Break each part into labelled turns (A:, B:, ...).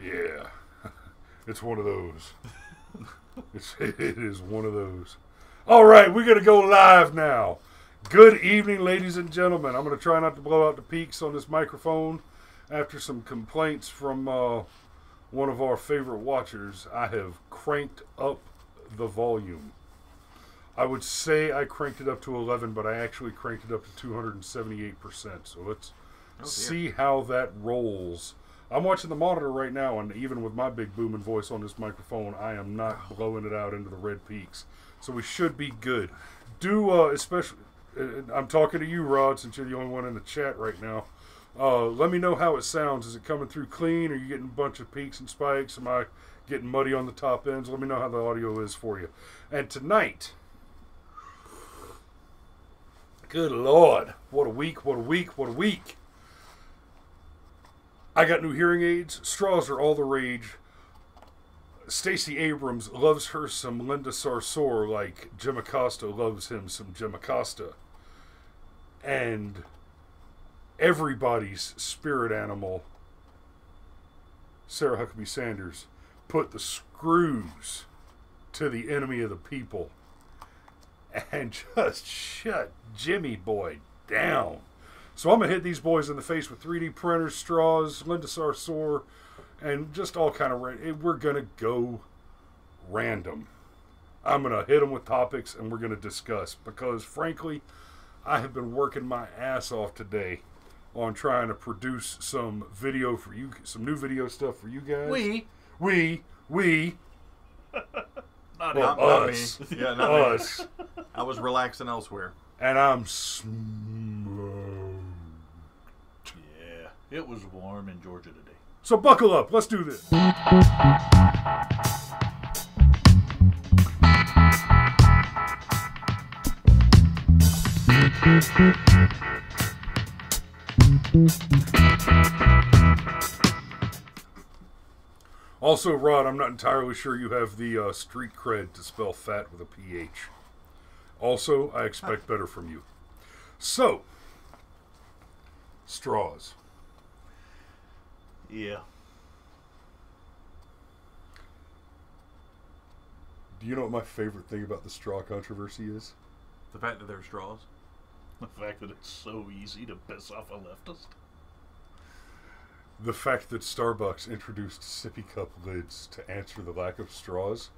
A: Yeah. It's one of those. It is one of those. All right, we're going to go live now. Good evening, ladies and gentlemen. I'm going to try not to blow out the peaks on this microphone. After some complaints from one of our favorite watchers, I have cranked up the volume. I would say I cranked it up to 11, but I actually cranked it up to 278%. So let's see how that rolls. I'm watching the monitor right now, and even with my big booming voice on this microphone, I am not blowing it out into the red peaks. So we should be good. Especially, I'm talking to you, Rod, since you're the only one in the chat right now. Let me know how it sounds. Is it coming through clean? Are you getting a bunch of peaks and spikes? Am I getting muddy on the top ends? Let me know how the audio is for you. And tonight, good Lord, what a week, what a week, what a week. I got new hearing aids. Straws are all the rage. Stacy Abrams loves her some Linda Sarsour like Jim Acosta loves him some Jim Acosta. And everybody's spirit animal, Sarah Huckabee Sanders, put the screws to the enemy of the people and just shut Jimmy Boy down. So I'm going to hit these boys in the face with 3D printers, straws, Linda Sarsour, and just all kind of... We're going to go random. I'm going to hit them with topics, and we're going to discuss. Because, frankly, I have been working my ass off today on trying to produce some video for you, some new video stuff for you guys. We.
B: Not
A: us.
B: Me. Yeah, not
A: us.
B: Me. I was relaxing elsewhere.
A: And I'm
C: Yeah, it was warm in Georgia today.
A: So buckle up. Let's do this. Also, Rod, I'm not entirely sure you have the street cred to spell fat with a PH. Also, I expect better from you. So, straws.
C: Yeah.
A: Do you know what my favorite thing about the straw controversy is?
B: The fact that they're straws.
C: The fact that it's so easy to piss off a leftist.
A: The fact that Starbucks introduced sippy cup lids to answer the lack of straws.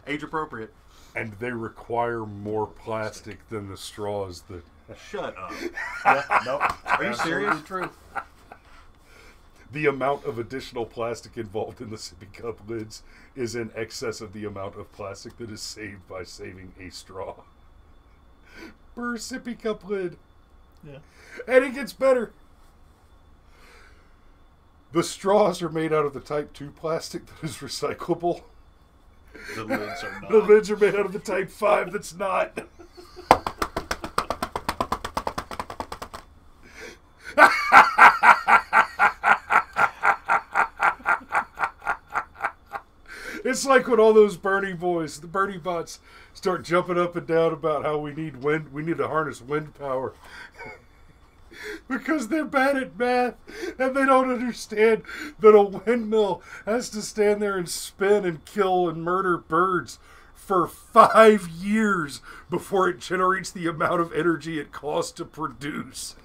B: Age appropriate.
A: And they require more plastic than the straws that...
B: Shut up.
C: Yeah, no.
B: Are you serious?
C: True.
A: The amount of additional plastic involved in the sippy cup lids is in excess of the amount of plastic that is saved by saving a straw. Per sippy cup lid.
C: Yeah.
A: And it gets better. The straws are made out of the type 2 plastic that is recyclable.
C: The lids are not.
A: The lids are made out of the type 5 that's not. It's like when all those Bernie boys, the Bernie bots, start jumping up and down about how we need wind, we need to harness wind power. Because they're bad at math, and they don't understand that a windmill has to stand there and spin and kill and murder birds for 5 years before it generates the amount of energy it costs to produce.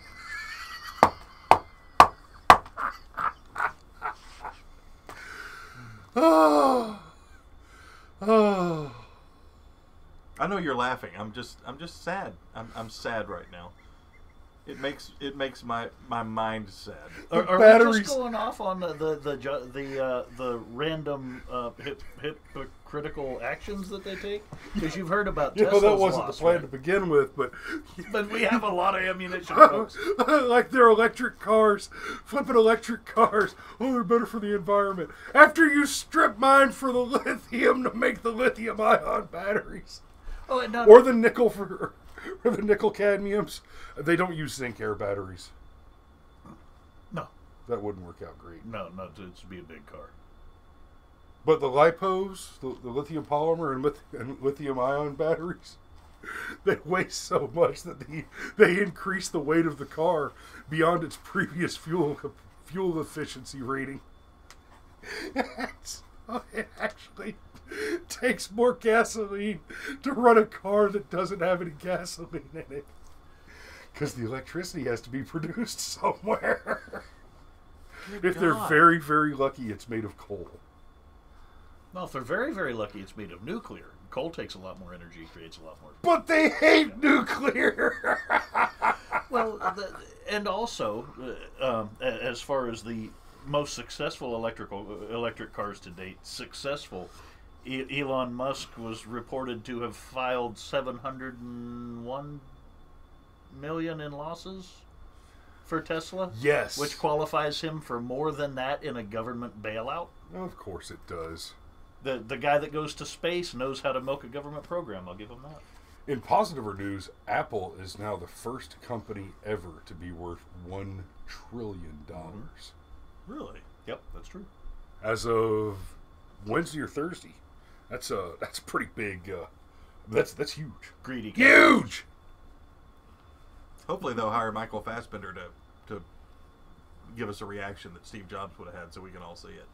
A: Oh.
B: I know you're laughing. I'm just sad. I'm sad right now. It makes my mind sad.
C: Are we just going off on the random hypocritical actions that they take? Because you've heard about Tesla's
A: that wasn't
C: loss,
A: the plan
C: right?
A: to begin with, but
C: we have a lot of ammunition, folks.
A: like their electric cars, flipping electric cars. Oh, they're better for the environment. After you strip mine for the lithium to make the lithium-ion batteries, or the nickel or the nickel cadmiums. They don't use zinc air batteries.
C: No.
A: That wouldn't work out great.
C: No, it'd be a big car.
A: But the lipos, the lithium polymer and lithium ion batteries, they weigh so much that they increase the weight of the car beyond its previous fuel efficiency rating. It actually takes more gasoline to run a car that doesn't have any gasoline in it. Because the electricity has to be produced somewhere. If they're very, very lucky, it's made of coal.
C: Well, if they're very, very lucky, it's made of nuclear. Coal takes a lot more energy, creates a lot more.
A: But they hate nuclear!
C: Well, and also, as far as the most successful electric cars to date, Elon Musk was reported to have filed $701 million in losses for Tesla.
A: Yes.
C: Which qualifies him for more than that in a government bailout.
A: Of course it does.
C: The guy that goes to space knows how to milk a government program. I'll give him that.
A: In positiver news, Apple is now the first company ever to be worth $1 trillion.
B: Really?
C: Yep, that's true.
A: As of Wednesday or Thursday. That's pretty big. That's huge.
C: Greedy.
A: Huge!
B: Hopefully they'll hire Michael Fassbender to give us a reaction that Steve Jobs would have had so we can all see it.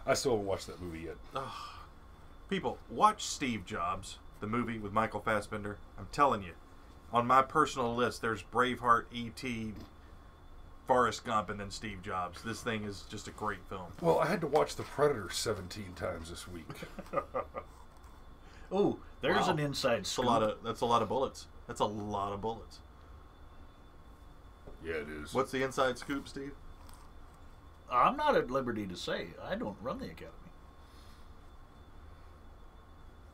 A: I still haven't watched that movie yet.
B: People, watch Steve Jobs, the movie with Michael Fassbender. I'm telling you, on my personal list, there's Braveheart, E.T., Forrest Gump, and then Steve Jobs. This thing is just a great film.
A: Well, I had to watch The Predator 17 times this week.
C: Oh, there's an inside scoop.
B: That's a lot of bullets. That's a lot of bullets.
A: Yeah, it is.
B: What's the inside scoop, Steve?
C: I'm not at liberty to say. I don't run the academy.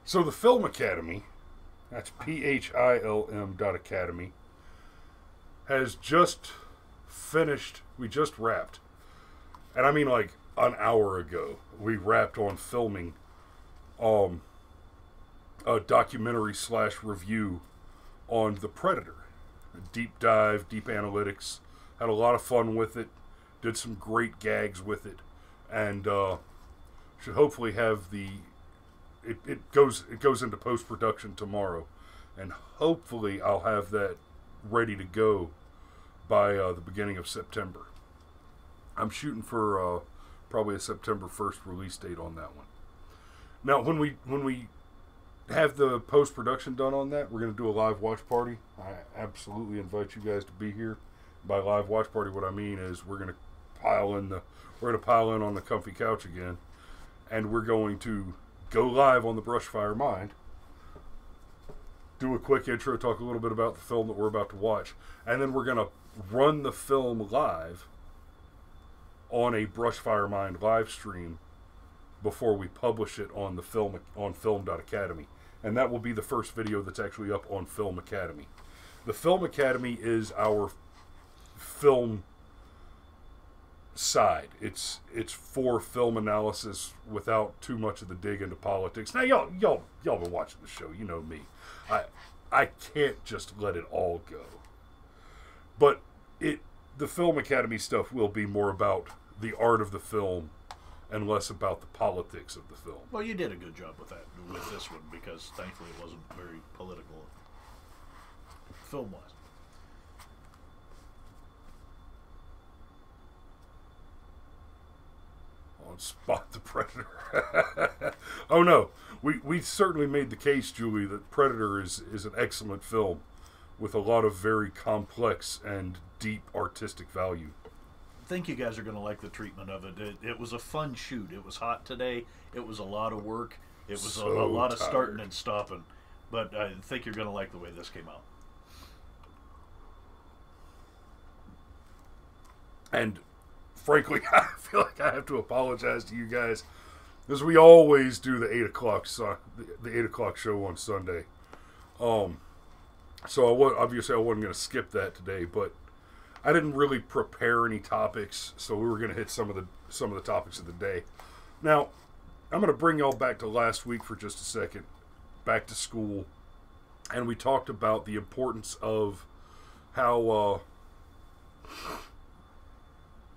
A: So the Film Academy, that's PHILM.academy, has just finished, we just wrapped, and I mean like an hour ago, we wrapped on filming a documentary / review on The Predator. A deep dive, deep analytics, had a lot of fun with it, did some great gags with it, and should hopefully have it goes into post-production tomorrow, and hopefully I'll have that ready to go by the beginning of September. I'm shooting for probably a September 1st release date on that one. Now, when we have the post-production done on that, we're going to do a live watch party. I absolutely invite you guys to be here. By live watch party, what I mean is we're going to pile in on the comfy couch again, and we're going to go live on the Brushfire Mind, do a quick intro, talk a little bit about the film that we're about to watch, and then we're going to run the film live on a Brushfire Mind live stream before we publish it on the film.academy. And that will be the first video that's actually up on Film Academy. The Film Academy is our film side. It's for film analysis without too much of the dig into politics. Now y'all been watching the show, you know me. I can't just let it all go. But the Film Academy stuff will be more about the art of the film and less about the politics of the film.
C: Well, you did a good job with this one, because thankfully it wasn't very political film-wise.
A: On Spot the Predator. Oh no, we certainly made the case, Julie, that Predator is an excellent film with a lot of very complex and deep artistic value.
C: I think you guys are going to like the treatment of it. It was a fun shoot. It was hot today. It was a lot of work. It was a lot of starting and stopping. But I think you're going to like the way this came out.
A: And frankly, I feel like I have to apologize to you guys, because we always do the 8 o'clock show on Sunday. So obviously I wasn't going to skip that today, but I didn't really prepare any topics, so we were going to hit some of the topics of the day. Now, I'm going to bring y'all back to last week for just a second, back to school, and we talked about the importance of how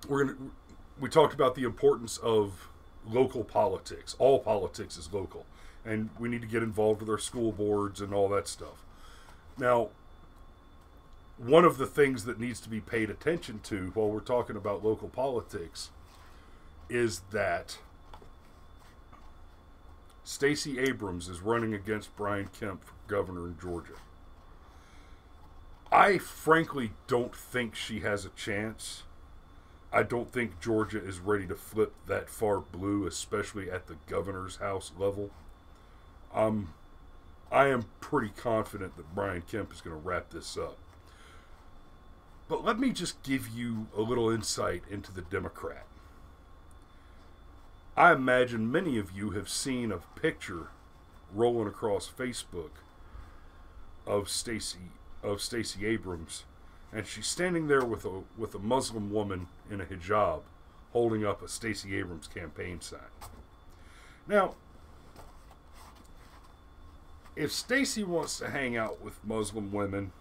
A: we talked about the importance of local politics. All politics is local, and we need to get involved with our school boards and all that stuff. Now, one of the things that needs to be paid attention to while we're talking about local politics is that Stacy Abrams is running against Brian Kemp for governor in Georgia. I frankly don't think she has a chance. I don't think Georgia is ready to flip that far blue, especially at the governor's house level. I am pretty confident that Brian Kemp is going to wrap this up. But let me just give you a little insight into the Democrat. I imagine many of you have seen a picture rolling across Facebook of Stacy Abrams, and she's standing there with a Muslim woman in a hijab holding up a Stacy Abrams campaign sign. Now, if Stacy wants to hang out with Muslim women,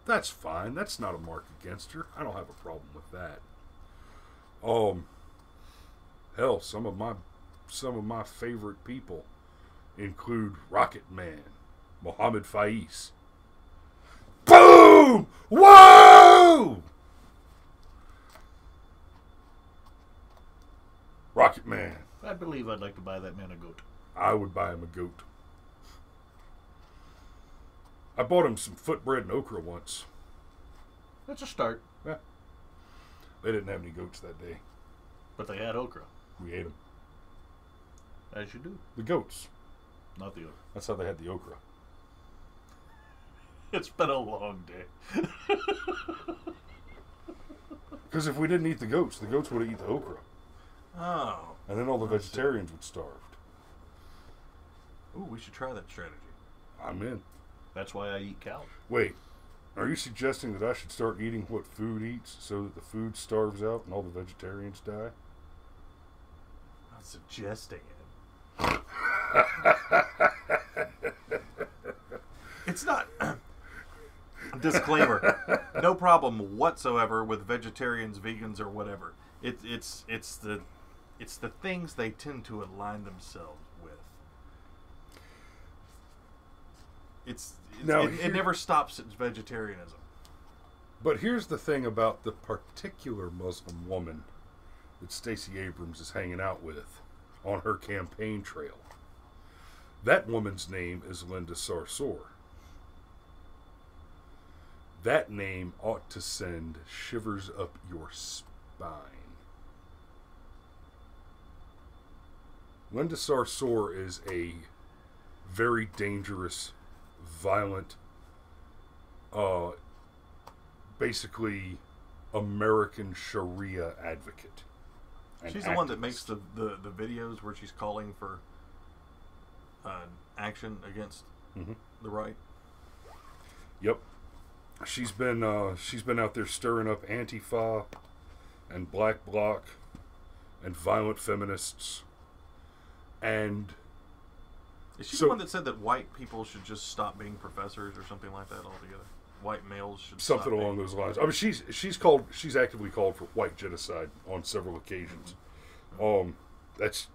A: that's fine. That's not a mark against her. I don't have a problem with that. Hell, some of my favorite people include Rocket Man, Mohammed Faiz. Boom! Whoa! Rocket Man.
C: I believe I'd like to buy that man a goat.
A: I would buy him a goat. I bought him some foot bread and okra once.
C: That's a start.
A: Yeah. They didn't have any goats that day.
C: But they had okra.
A: We ate them.
C: As you do.
A: The goats.
C: Not the okra.
A: That's how they had the okra.
C: It's been a long day.
A: Because if we didn't eat the goats would have eaten the okra.
B: Oh.
A: And then all the vegetarians would starve.
B: Ooh, we should try that strategy.
A: I'm in.
C: That's why I eat cow.
A: Wait, are you suggesting that I should start eating what food eats so that the food starves out and all the vegetarians die?
B: I'm not suggesting it. It's not. Disclaimer: no problem whatsoever with vegetarians, vegans, or whatever. It's the things they tend to align themselves with. It never stops at vegetarianism.
A: But here's the thing about the particular Muslim woman that Stacy Abrams is hanging out with on her campaign trail. That woman's name is Linda Sarsour. That name ought to send shivers up your spine. Linda Sarsour is a very dangerous, violent, basically American Sharia advocate.
B: She's the one that makes the videos where she's calling for action against the right.
A: Yep. She's been out there stirring up Antifa and Black Bloc and violent feminists. And
B: is she the one that said that white people should just stop being professors or something like that altogether? White males should
A: something
B: stop
A: along
B: being...
A: those lines. I mean, she's actively called for white genocide on several occasions. That's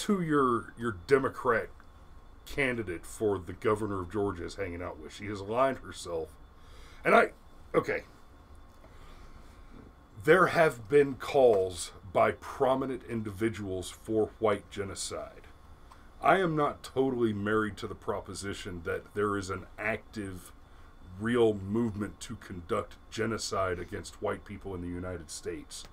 A: who your Democrat candidate for the governor of Georgia is hanging out with. She has aligned herself, and there have been calls by prominent individuals for white genocide. I am not totally married to the proposition that there is an active, real movement to conduct genocide against white people in the United States.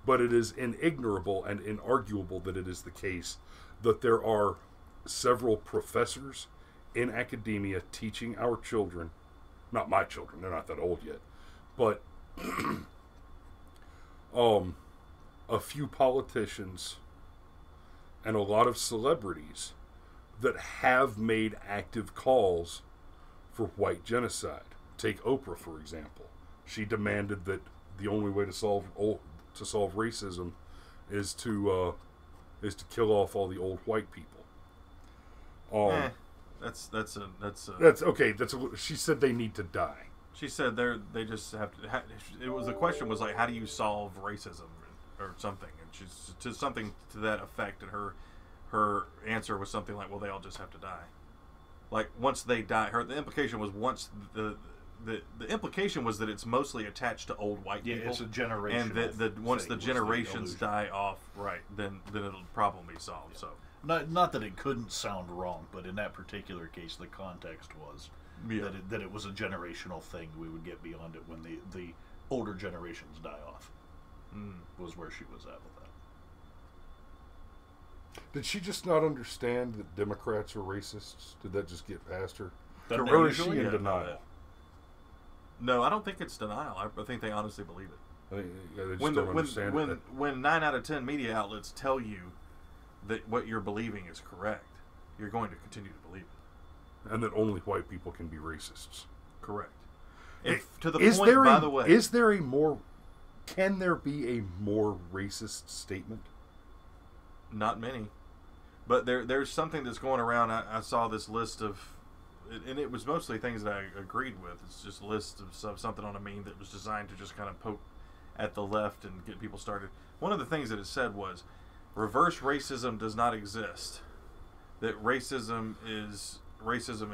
A: But it is inignorable and inarguable that it is the case that there are several professors in academia teaching our children, not my children, they're not that old yet, but a few politicians and a lot of celebrities that have made active calls for white genocide. Take Oprah, for example. She demanded that the only way to solve racism is to kill off all the old white people.
B: That's
A: okay. She said they need to die.
B: She said they just have to. The question was like, how do you solve racism or something? And she's to something to that effect. And her answer was something like, well, they all just have to die. like once they die. The implication was once the implication was that it's mostly attached to old white people.
C: Yeah, it's a generation.
B: And that once the generations die off, right, then it'll problem be solved. So
C: not that it couldn't sound wrong, but in that particular case, the context was that it was a generational thing. We would get beyond it when the older generations die off. Was where she was at with that.
A: Did she just not understand that Democrats are racists? Did that just get past her?
C: Or
A: is she in denial?
B: No, I don't think it's denial. I think they honestly believe it.
A: They just don't understand it.
B: When 9 out of 10 media outlets tell you that what you're believing is correct, you're going to continue to believe it.
A: And that only white people can be racists.
B: Correct. To the point, by the way,
A: can there be a more racist statement?
B: Not many. But there's something that's going around. I saw this list of, and it was mostly things that I agreed with. It's just a list of something on a meme that was designed to just kind of poke at the left and get people started. One of the things that it said was, reverse racism does not exist. That racism is racism,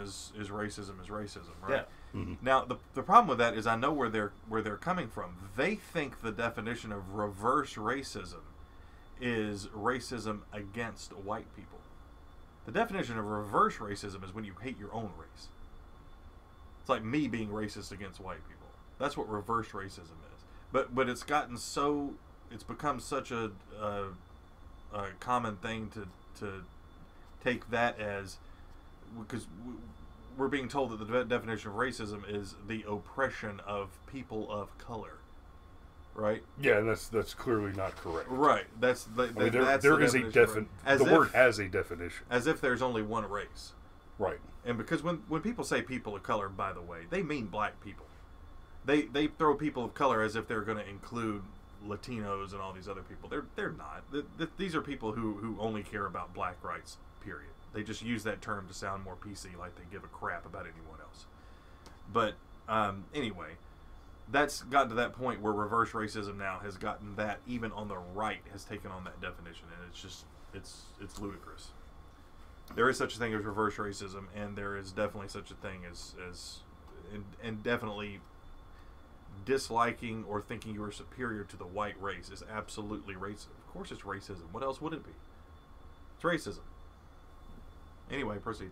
B: right?
C: Yeah.
A: Mm-hmm.
B: Now the problem with that is I know where they're coming from. They think the definition of reverse racism is racism against white people. The definition of reverse racism is when you hate your own race. It's like me being racist against white people. That's what reverse racism is. But it's become such a common thing to take that as, because we're being told that the definition of racism is the oppression of people of color, right?
A: Yeah, and that's clearly not correct.
B: Right. The
A: word has a definition.
B: As if there's only one race.
A: Right.
B: And because when people say people of color, by the way, they mean black people. They throw people of color as if they're going to include Latinos and all these other people. They're not. These are people who only care about black rights, period. They just use that term to sound more PC, like they give a crap about anyone else. But anyway, that's gotten to that point where reverse racism now has gotten that, even on the right, has taken on that definition, and it's just it's ludicrous. There is such a thing as reverse racism, and there is definitely such a thing as and definitely disliking or thinking you are superior to the white race is absolutely racist. Of course it's racism. What else would it be? It's racism. Anyway, proceed.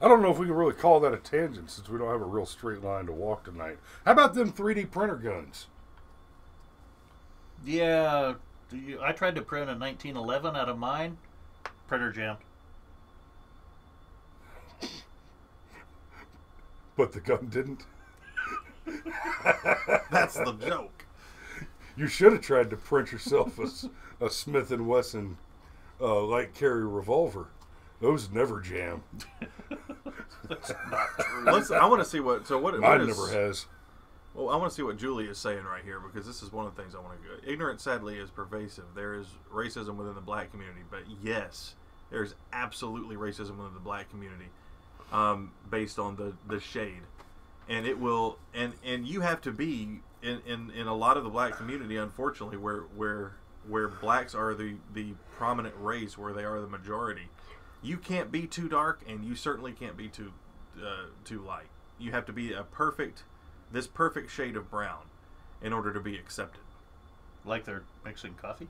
A: I don't know if we can really call that a tangent since we don't have a real straight line to walk tonight. How about them 3D printer guns?
C: Yeah, I tried to print a 1911 out of mine. Printer jammed.
A: But the gun didn't?
B: That's the joke.
A: You should have tried to print yourself a Smith & Wesson light carry revolver. Those never jam.
C: That's not true.
B: I want to see what
A: Mine never has.
B: Well, I want to see what Julie is saying right here, because this is one of the things I want to go. Ignorance, sadly, is pervasive. There is racism within the black community, but yes, there is absolutely racism within the black community, based on the shade, and it will, and you have to be in a lot of the black community, unfortunately, where blacks are the prominent race, where they are the majority. You can't be too dark, and you certainly can't be too light. You have to be this perfect shade of brown in order to be accepted.
C: Like they're mixing coffee?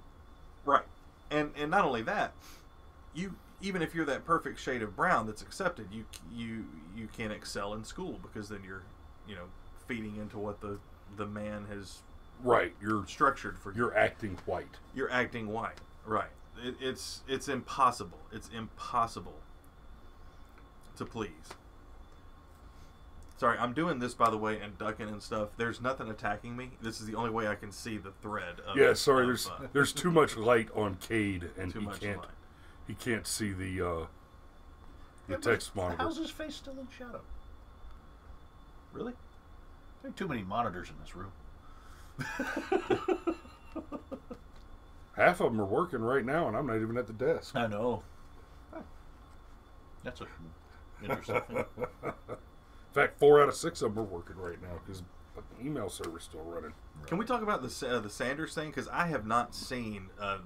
B: Right. And not only that, even if you're that perfect shade of brown that's accepted, you can't excel in school, because then you're feeding into what the man has
A: you're
B: structured for you.
A: You're acting white.
B: You're acting white. Right. It's impossible. It's impossible to please. Sorry, I'm doing this, by the way, and ducking and stuff. There's nothing attacking me. This is the only way I can see the thread.
A: There's too much light on Cade, and he can't see the text monitor.
C: How's his face still in shadow?
B: Really?
C: There are too many monitors in this room.
A: Half of them are working right now, and I'm not even at the desk.
C: I know. That's an interesting thing.
A: In fact, 4 out of 6 of them are working right now because the email server's still running.
B: Can we talk about the Sanders thing? Because I have not seen Sarah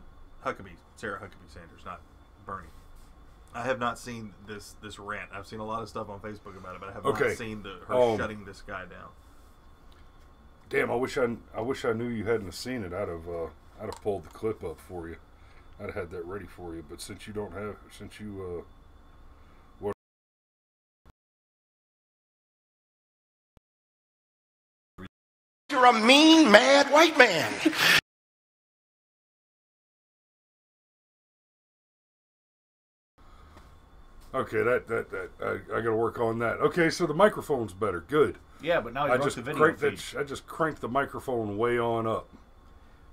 B: Huckabee Sanders, not Bernie. I have not seen this rant. I've seen a lot of stuff on Facebook about it, but I have not seen her shutting this guy down.
A: Damn, I wish I knew you hadn't seen it. I'd have pulled the clip up for you. I'd have had that ready for you. But since you don't have,
D: You're a mean, mad white man.
A: Okay, I got to work on that. Okay, so the microphone's better. Good.
C: Yeah, but now you broke the video feed.
A: I just cranked the microphone way on up.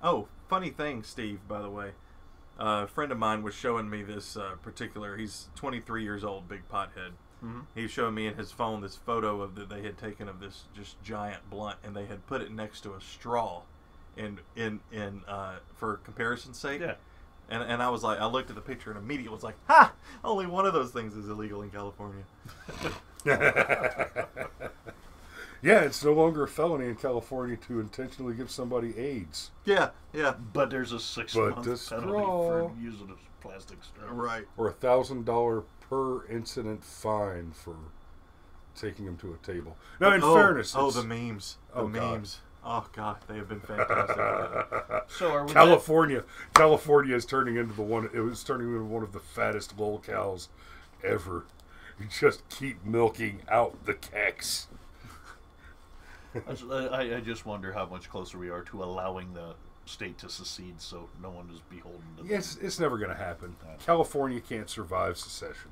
B: Oh, funny thing, Steve, by the way. A friend of mine was showing me this particular, he's 23 years old, big pothead. Mm-hmm. He was showing me in his phone this photo of that they had taken of this just giant blunt, and they had put it next to a straw in for comparison's sake. Yeah. And I was like, I looked at the picture and immediately was like, ha! Only one of those things is illegal in California.
A: Yeah, it's no longer a felony in California to intentionally give somebody AIDS.
B: Yeah, yeah.
C: But there's a 6-month penalty for using a plastic straw.
B: Right.
A: Or $1,000 per incident fine for taking them to a table. Now, in fairness...
B: the memes. The memes. Oh, God, they have been fantastic.
C: So are we
A: California is turning into one of the fattest lolcows ever. You just keep milking out the cacks.
C: I just wonder how much closer we are to allowing the state to secede so no one is beholden to them.
A: Yes, it's never going to happen. California can't survive secession.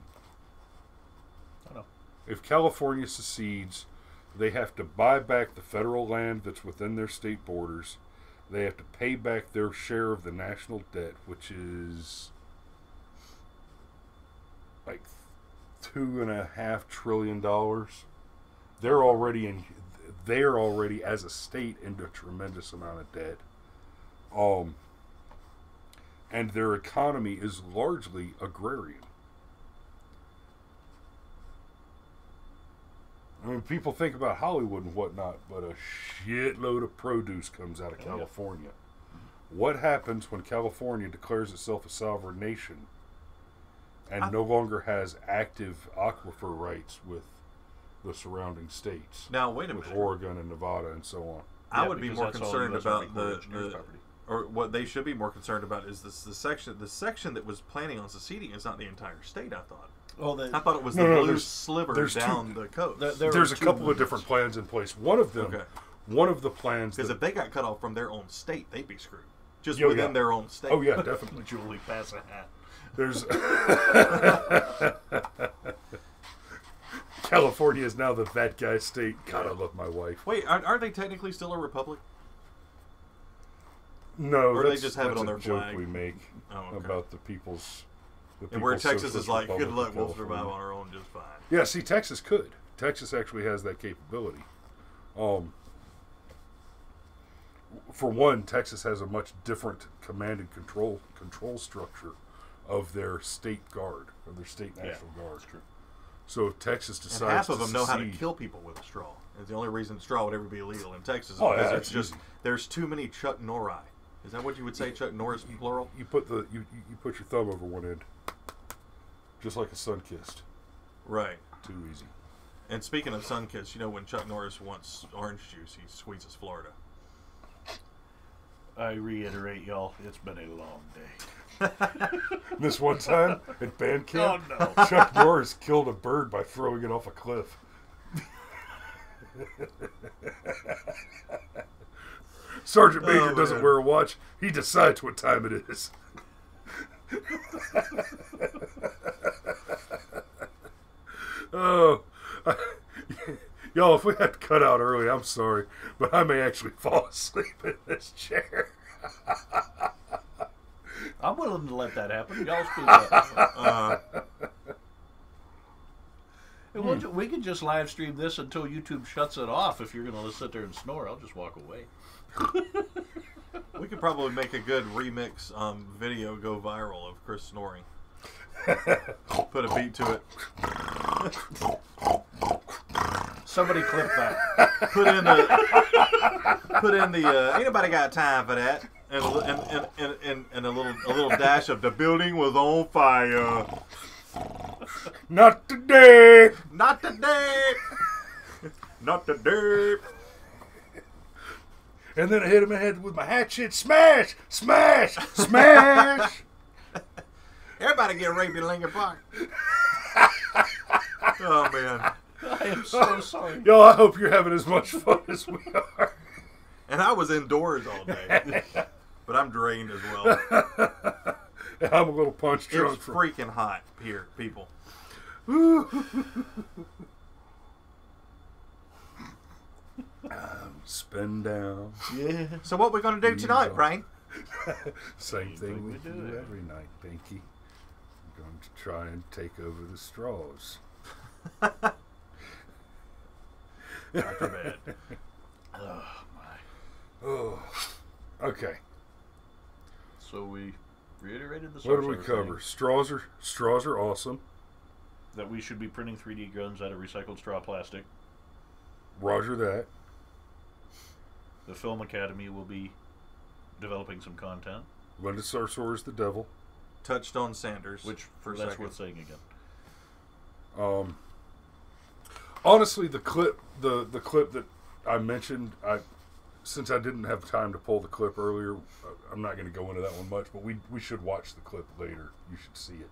C: I know.
A: If California secedes, they have to buy back the federal land that's within their state borders. They have to pay back their share of the national debt, which is like $2.5 trillion. They're already as a state into a tremendous amount of debt. And their economy is largely agrarian. I mean, people think about Hollywood and whatnot, but a shitload of produce comes out of California. What happens when California declares itself a sovereign nation and no longer has active aquifer rights with the surrounding states?
B: Now, wait a minute.
A: With Oregon and Nevada and so on.
B: I would be more concerned about or what they should be more concerned about is the section that was planning on seceding is not the entire state, I thought. I thought it was the blue sliver down the coast.
A: There's a couple of different plans in place. One of the plans...
B: Because if they got cut off from their own state, they'd be screwed. Just within their own state.
A: Oh, yeah, definitely.
C: Julie, pass a hat.
A: There's... California is now that guy state. God, I love my wife.
B: Wait, aren't they technically still a republic?
A: No,
B: or they just have it on their
A: joke
B: flag?
A: We make about the people's...
B: And where Texas is like, good luck, we'll survive on our own just fine.
A: Yeah, see, Texas could. Texas actually has that capability. For one, Texas has a much different command and control structure of their state guard, of their state national guard. That's true. So if Texas decides
B: and half of them know how to kill people with a straw. It's the only reason straw would ever be illegal in Texas. Because it's just there's too many Chuck Norris. Is that what you would say, Chuck Norris plural?
A: You put you put your thumb over one end, just like a sun-kissed.
B: Right.
A: Too easy.
B: And speaking of sun-kissed, you know when Chuck Norris wants orange juice, he squeezes Florida.
C: I reiterate, y'all, it's been a long day.
A: This one time at band camp,
C: oh, no.
A: Chuck Norris killed a bird by throwing it off a cliff. Sergeant Major doesn't wear a watch. He decides what time it is. Oh, y'all, if we had to cut out early, I'm sorry, but I may actually fall asleep in this chair.
C: I'm willing to let that happen. Y'all speak up. We can just live stream this until YouTube shuts it off. If you're going to sit there and snore, I'll just walk away.
B: We could probably make a good remix video go viral of Chris snoring. Put a beat to it.
C: Somebody clip that.
B: Put in the ain't nobody got time for that. And a little dash of the building was on fire.
A: Not today.
B: Not today. Not today.
A: And then I hit him in the head with my hatchet. Smash! Smash! Smash!
B: Everybody get raped in Lincoln Park. Oh, man.
C: I am so sorry.
A: Yo, I hope you're having as much fun as we are.
B: And I was indoors all day. But I'm drained as well.
A: I'm a little punch drunk.
B: It's freaking hot here, people.
A: Spin down.
C: Yeah.
B: So what we going to do tonight, Brian?
A: Same thing we do every night, Pinky. I'm going to try and take over the straws.
B: Not too bad.
C: Oh, my.
A: Oh, okay.
C: So we reiterated the
A: What do we
C: Sorcerer
A: cover?
C: thing,
A: Straws are awesome.
C: that we should be printing 3D guns out of recycled straw plastic.
A: Roger that.
C: The Film Academy will be developing some content,
A: Linda Sarsour is the devil.
B: Touched on Sanders.
C: which
B: for a
C: that's
B: second.
C: worth saying again.
A: Honestly, the clip that I mentioned, since I didn't have time to pull the clip earlier, I'm not going to go into that one much, but we should watch the clip later. You should see it.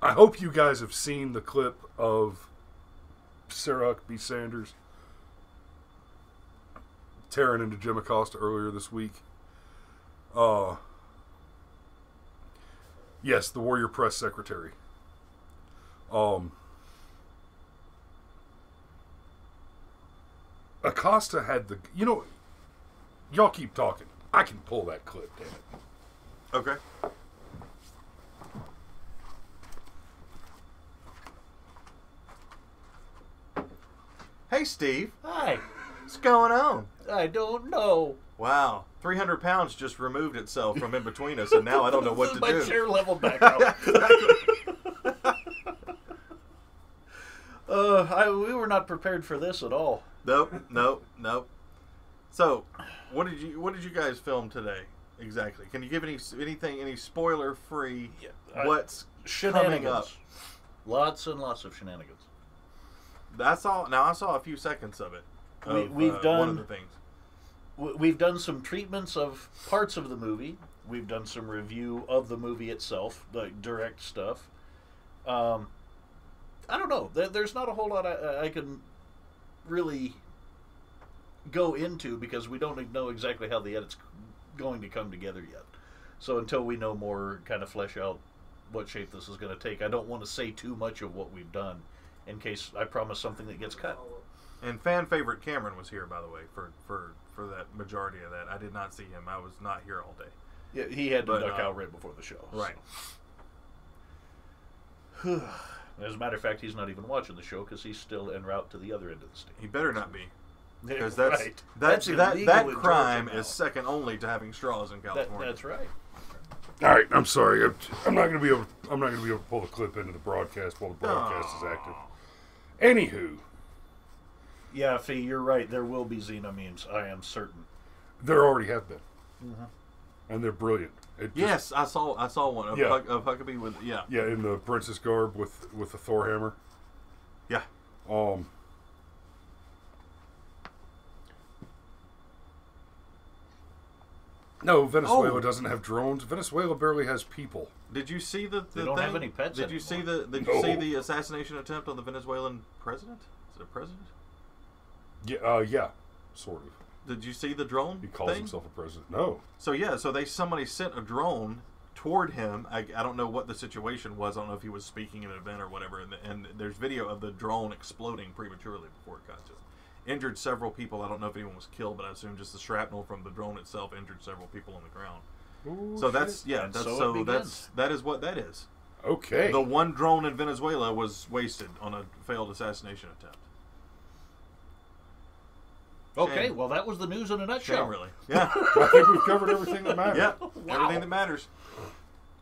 A: I hope you guys have seen the clip of Sarah Huckabee Sanders tearing into Jim Acosta earlier this week. Yes, the Warrior Press Secretary. Acosta had the... y'all keep talking. I can pull that clip, damn it.
B: Okay. Hey, Steve.
C: Hi.
B: What's going on?
C: I don't know.
B: Wow. 300 pounds just removed itself from in between us, and now I don't know what to
C: My
B: do.
C: chair leveled back out. We were not prepared for this at all.
B: Nope. So, what did you guys film today exactly? Can you give any spoiler free? What's coming up?
C: Lots and lots of shenanigans.
B: I saw a few seconds of it.
C: We've done
B: one of the things.
C: We've done some treatments of parts of the movie. We've done some review of the movie itself, like direct stuff. I don't know. There's not a whole lot I can really go into because we don't know exactly how the edit's going to come together yet. So until we know more, kind of flesh out what shape this is going to take, I don't want to say too much of what we've done in case I promise something that gets cut.
B: And fan favorite Cameron was here, by the way, for that majority of that. I did not see him. I was not here all day.
C: Yeah, he had to duck out right before the show.
B: Right.
C: So. As a matter of fact, he's not even watching the show because he's still en route to the other end of the state.
B: He better not be. Because
C: right.
B: that crime is second only to having straws in California.
C: That's right.
A: All right, I'm sorry. I'm not going to be able. I'm not going to be able to pull the clip into the broadcast while the broadcast is active. Anywho,
C: yeah, Fee, you're right. There will be Xena memes. I am certain.
A: There already have been, and they're brilliant.
B: Yes, I saw one of, of Huckabee with
A: yeah, in the princess garb with the Thor hammer.
B: Yeah.
A: No, Venezuela doesn't have drones. Venezuela barely has people.
B: Did you see the
C: they don't
B: thing?
C: have any pets
B: Did you
C: anymore.
B: see the assassination attempt on the Venezuelan president? Is it a president?
A: Yeah, sort of.
B: Did you see the drone?
A: He calls
B: thing?
A: himself a president. No.
B: So somebody sent a drone toward him. I don't know what the situation was. I don't know if he was speaking at an event or whatever. And there's video of the drone exploding prematurely before it got to him. Injured several people. I don't know if anyone was killed, but I assume just the shrapnel from the drone itself injured several people on the ground.
A: Ooh,
B: so
A: shit.
B: that is what that is.
A: Okay.
B: The one drone in Venezuela was wasted on a failed assassination attempt.
C: Okay,
B: Shame.
C: well, that was the news in a nutshell.
B: Shame, really. Yeah.
A: I think we've covered everything that matters.
B: Yeah.
C: Wow.
B: Everything that matters.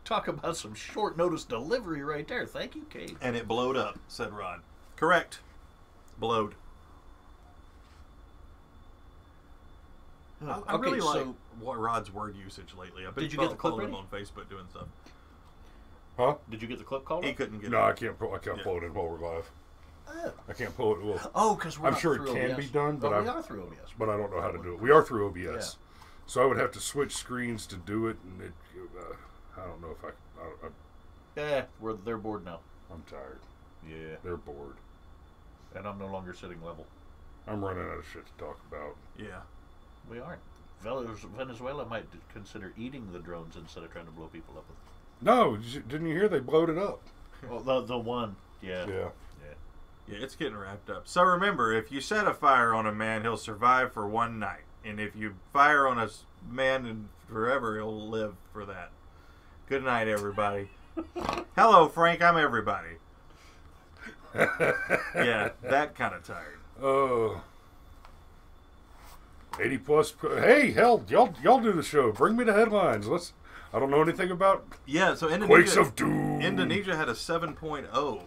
C: Talk about some short notice delivery right there. Thank you, Cade.
B: And it blowed up, said Rod. Correct. Blowed. I really like Rod's word usage lately. I've been
C: Did you get the clip
B: following him
C: ready?
B: on Facebook doing stuff.
A: Huh?
C: Did you get the clip called
B: He
C: up?
B: couldn't get
A: No,
B: it.
A: I can't pull it in while we're live.
C: Oh.
A: I can't pull it. Well,
C: Oh, because we're
A: I'm
C: not
A: sure
C: through
A: it can
C: OBS.
A: be done, but
C: we are through OBS.
A: but I don't know how to do it. We are through OBS, so I would have to switch screens to do it, and I don't know if
C: They're bored now.
A: I'm tired.
C: Yeah.
A: They're bored.
C: And I'm no longer sitting level.
A: I'm running out of shit to talk about.
B: Yeah.
C: We aren't. Venezuela might consider eating the drones instead of trying to blow people up with them.
A: No, didn't you hear they blowed it up?
C: Well, the one. Yeah.
A: Yeah.
B: Yeah, it's getting wrapped up. So remember, if you set a fire on a man, he'll survive for one night. And if you fire on a man and forever, he'll live for that. Good night, everybody. Hello, Frank. I'm everybody. Yeah, that kind of tired.
A: Oh. 80 plus. Hey, hell, y'all do the show. Bring me the headlines. I don't know anything about
B: Yeah, so
A: Quakes of Doom.
B: Indonesia had a 7.0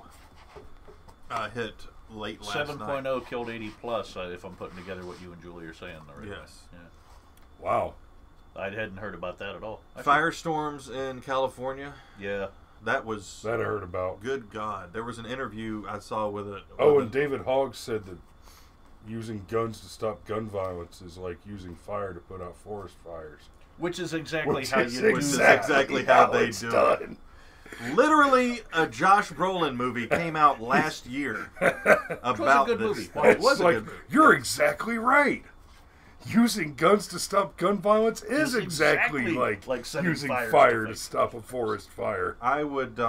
B: hit late last night.
C: 7.0 killed 80 plus, if I'm putting together what you and Julie are saying. Already.
B: Yes.
C: Yeah.
A: Wow.
C: I hadn't heard about that at all.
B: Firestorms in California.
C: Yeah.
B: That was...
A: That I heard about.
B: Good God. There was an interview I saw with it.
A: Oh, and David Hogg said that using guns to stop gun violence is like using fire to put out forest fires.
C: Which is exactly how
B: how they do it. Literally, a Josh Brolin movie came out last year about
C: good
B: this.
C: movie.
B: It was a
A: like,
B: good movie.
A: you're exactly right. Using guns to stop gun violence is exactly like using fire to stop a forest fire.
B: I would.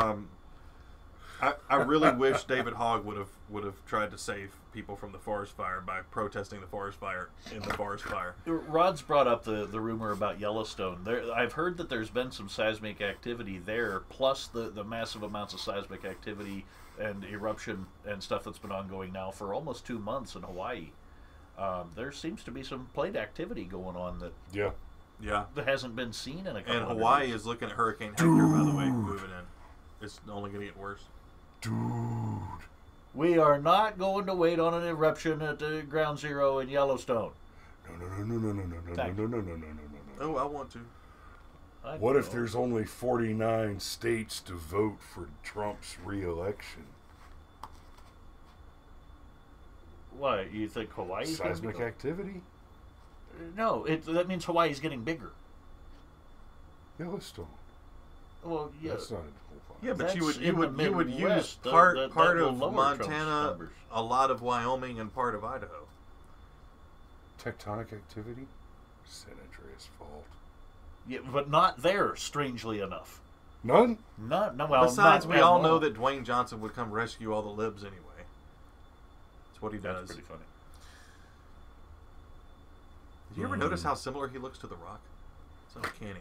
B: I really wish David Hogg would have tried to save people from the forest fire by protesting the forest fire in the forest fire.
C: Rod's brought up the rumor about Yellowstone. I've heard that there's been some seismic activity there, plus the massive amounts of seismic activity and eruption and stuff that's been ongoing now for almost 2 months in Hawaii. There seems to be some plate activity going on that hasn't been seen in a couple of years.
B: And Hawaii is looking at Hurricane Hector, by the way, moving in. It's only going to get worse.
A: Dude.
C: We are not going to wait on an eruption at Ground Zero in Yellowstone.
A: No.
B: Oh, I want to.
A: What if there's only 49 states to vote for Trump's re-election?
C: Why? You think Hawaii's
A: Seismic activity?
C: No, that means Hawaii's getting bigger.
A: Yellowstone.
C: Well, yeah.
A: That's not
B: Yeah, but
C: That's
B: you
C: in
B: would
C: the
B: use
C: Midwest.
B: part
C: That will
B: of
C: lower
B: Montana,
C: Trump's numbers.
B: a lot of Wyoming, and part of Idaho.
A: tectonic activity? San Andreas Fault.
C: Yeah, but not there, strangely enough.
A: None?
C: No. Well,
B: Besides,
C: not
B: we all know
C: abnormal.
B: that Dwayne Johnson would come rescue all the libs anyway. That's what he
C: That's
B: does.
C: pretty funny.
B: Did you ever notice how similar he looks to The Rock? It's uncanny.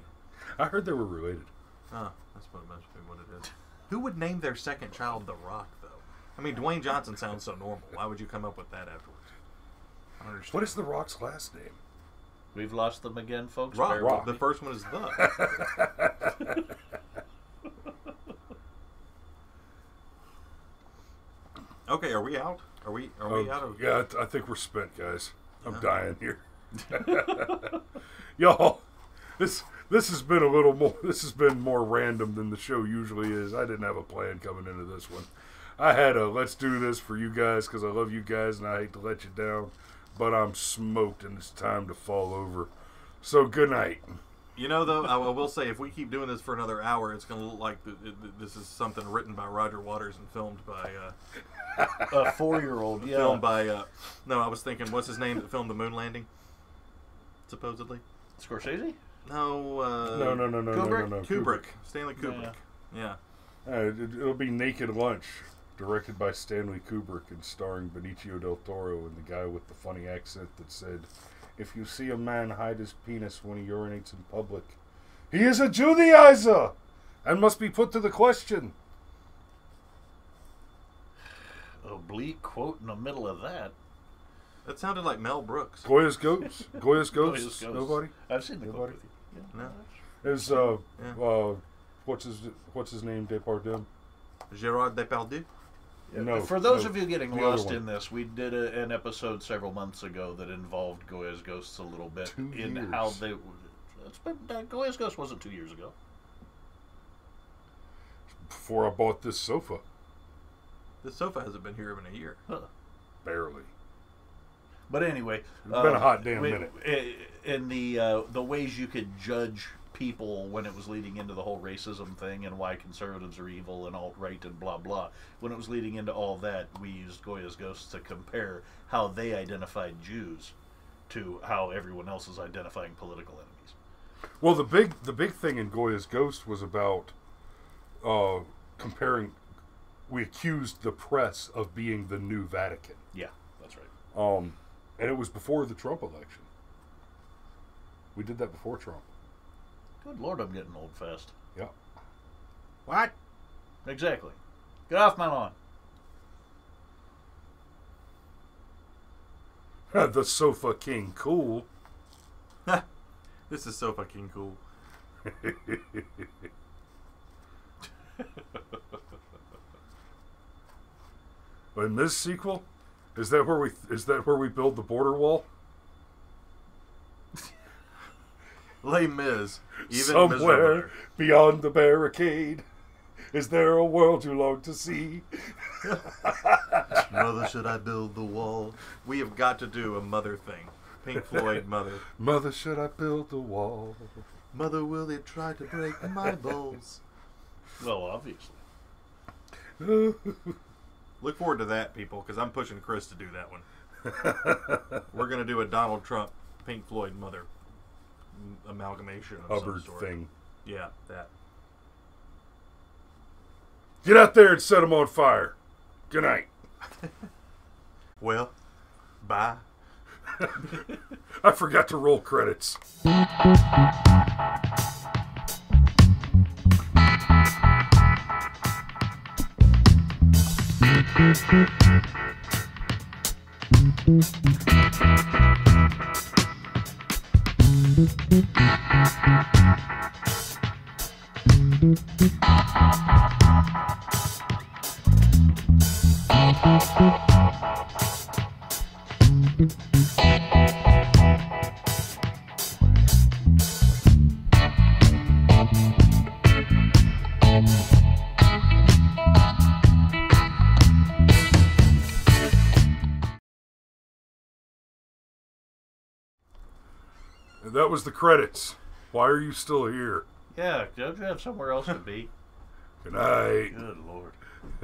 A: I heard they were related.
B: Oh, that's what must be what it is. Who would name their second child The Rock, though? I mean, Dwayne Johnson sounds so normal. Why would you come up with that afterwards? I don't understand.
A: What is The Rock's last name?
C: We've lost them again, folks.
B: Rock.
C: Bear with
B: The
C: me.
B: first one is The. Okay, are we out? Are we out of?
A: Yeah, I think we're spent, guys. I'm dying here. Y'all, this has been a little more. This has been more random than the show usually is. I didn't have a plan coming into this one. I had a let's do this for you guys because I love you guys and I hate to let you down, but I'm smoked and it's time to fall over. So good night.
B: You know, though, I will say, if we keep doing this for another hour, it's going to look like this is something written by Roger Waters and filmed by...
C: A 4-year-old, yeah.
B: Filmed by... no, I was thinking, what's his name that filmed the moon landing? Supposedly?
C: Scorsese?
B: No,
A: No.
B: Kubrick. Stanley Kubrick. Yeah.
A: It'll be Naked Lunch, directed by Stanley Kubrick and starring Benicio del Toro and the guy with the funny accent that said, "If you see a man hide his penis when he urinates in public, he is a Judaizer and must be put to the question."
C: Oblique quote in the middle of that.
B: That sounded like Mel Brooks.
A: Goya's Ghosts? Goya's
C: Goya's
A: Ghosts?
C: Ghosts.
A: Nobody?
C: I've seen the
A: Nobody?
C: quote with you. Yeah.
B: No.
A: Is what's his name? Depardieu?
B: Gerard Depardieu?
A: No.
C: For those
A: no,
C: of you getting
A: the other
C: lost
A: one.
C: in this, we did an episode several months ago that involved Goya's Ghosts a little bit
A: 2
C: in
A: years.
C: how they. It's been Goya's Ghost wasn't 2 years ago.
A: before I bought this sofa.
B: This sofa hasn't been here in a year.
C: Huh.
A: Barely.
C: But anyway,
A: It's been a hot damn minute.
C: In the ways you could judge people when it was leading into the whole racism thing and why conservatives are evil and alt-right and blah blah, when it was leading into all that, we used Goya's Ghosts to compare how they identified Jews to how everyone else is identifying political enemies.
A: Well, the big thing in Goya's Ghost was about comparing. We accused the press of being the new Vatican.
C: Yeah, that's right.
A: And it was before the Trump election. We did that before Trump.
C: Good Lord, I'm getting old fast.
A: Yeah.
B: What?
C: Exactly. Get off my lawn.
A: The Sofa King, cool.
B: This is so fucking cool.
A: In this sequel, is that where we build the border wall?
B: Les Mis, even
A: Somewhere
B: miserable.
A: beyond the barricade, is there a world you long to see?
B: Mother, should I build the wall? We have got to do a Mother thing. Pink Floyd, Mother.
A: Mother, should I build the wall?
B: Mother, will it try to break my balls?
C: Well, obviously.
B: Look forward to that, people, because I'm pushing Chris to do that one. We're going to do a Donald Trump, Pink Floyd, Mother amalgamation of
A: Hubbard
B: some sort.
A: thing.
B: Yeah, that.
A: Get out there and set them on fire. Good night.
B: Well, bye.
A: I forgot to roll credits. And that was the credits. Why are you still here?
C: Yeah, don't you have somewhere else to be?
A: Good night.
C: Good Lord.